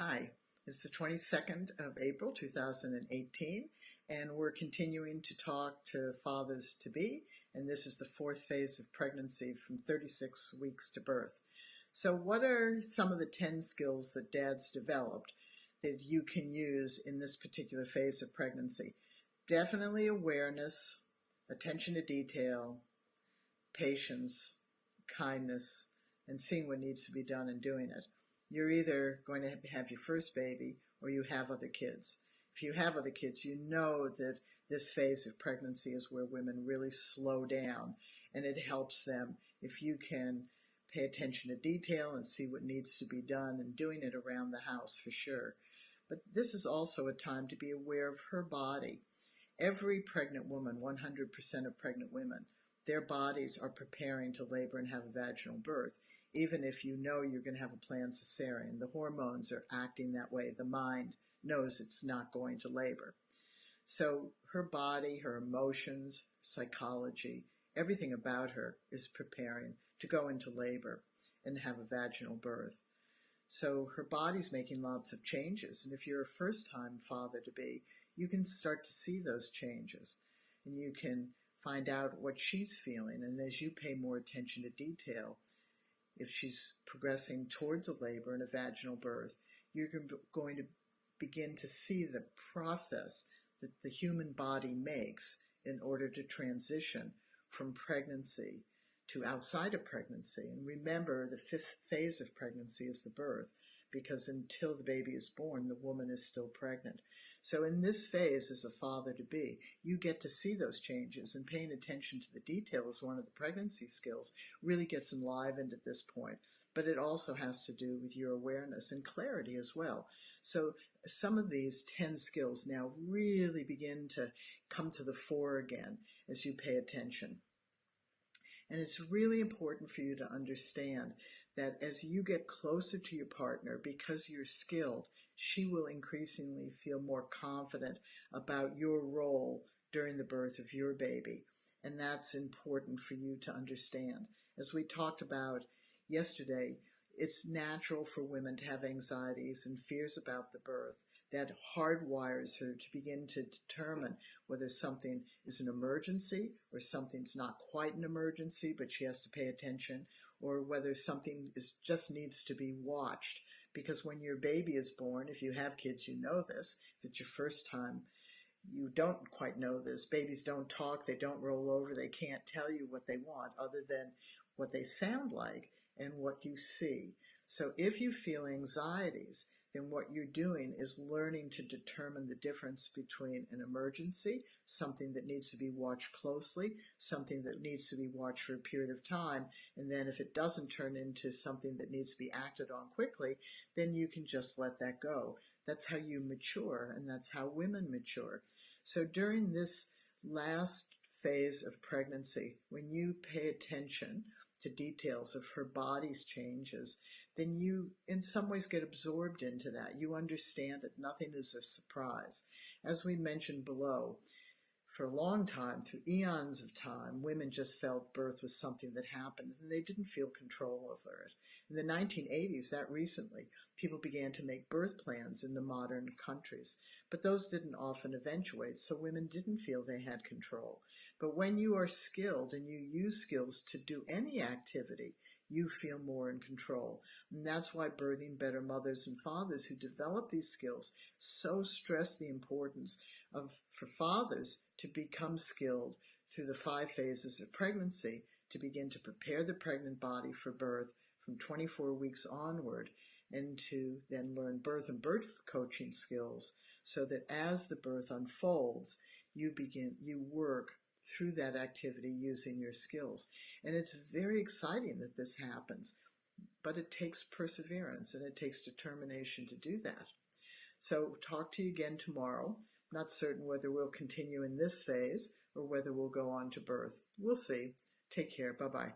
Hi, it's the 22nd of April 2018, and we're continuing to talk to fathers-to-be, and this is the fourth phase of pregnancy from 36 weeks to birth. So what are some of the 10 skills that dads developed that you can use in this particular phase of pregnancy? Definitely awareness, attention to detail, patience, kindness, and seeing what needs to be done and doing it. You're either going to have your first baby or you have other kids. If you have other kids, you know that this phase of pregnancy is where women really slow down, and it helps them if you can pay attention to detail and see what needs to be done and doing it around the house for sure. But this is also a time to be aware of her body. Every pregnant woman, 100% of pregnant women, their bodies are preparing to labor and have a vaginal birth. Even if you know you're going to have a planned cesarean, the hormones are acting that way. The mind knows it's not going to labor. So her body, her emotions, psychology, everything about her is preparing to go into labor and have a vaginal birth. So her body's making lots of changes. And if you're a first-time father-to-be, you can start to see those changes. And you can find out what she's feeling. And as you pay more attention to detail, if she's progressing towards a labor and a vaginal birth, you're going to begin to see the process that the human body makes in order to transition from pregnancy to outside of pregnancy. And remember, the fifth phase of pregnancy is the birth, because until the baby is born, the woman is still pregnant. So in this phase, as a father-to-be, you get to see those changes, and paying attention to the detail is one of the pregnancy skills, really gets enlivened at this point. But it also has to do with your awareness and clarity as well. So some of these 10 skills now really begin to come to the fore again as you pay attention. And it's really important for you to understand that as you get closer to your partner, because you're skilled, she will increasingly feel more confident about your role during the birth of your baby. And that's important for you to understand. As we talked about yesterday, it's natural for women to have anxieties and fears about the birth that hardwires her to begin to determine whether something is an emergency or something's not quite an emergency, but she has to pay attention, or whether something just needs to be watched. Because when your baby is born, if you have kids, you know this. If it's your first time, you don't quite know this. Babies don't talk, they don't roll over, they can't tell you what they want other than what they sound like and what you see. So if you feel anxieties, then what you're doing is learning to determine the difference between an emergency, something that needs to be watched closely, something that needs to be watched for a period of time, and then if it doesn't turn into something that needs to be acted on quickly, then you can just let that go. That's how you mature, and that's how women mature. So during this last phase of pregnancy, when you pay attention to details of her body's changes, then you in some ways get absorbed into that. You understand that nothing is a surprise. As we mentioned below, for a long time, through eons of time, women just felt birth was something that happened, and they didn't feel control over it. In the 1980s, that recently, people began to make birth plans in the modern countries, but those didn't often eventuate, so women didn't feel they had control. But when you are skilled and you use skills to do any activity, you feel more in control. And that's why Birthing Better Mothers and Fathers who develop these skills so stress the importance for fathers to become skilled through the 5 phases of pregnancy to begin to prepare the pregnant body for birth from 24 weeks onward, and to then learn birth and birth coaching skills so that as the birth unfolds, you work through that activity using your skills. And it's very exciting that this happens, but it takes perseverance and it takes determination to do that. So talk to you again tomorrow. Not certain whether we'll continue in this phase or whether we'll go on to birth. We'll see. Take care. Bye-bye.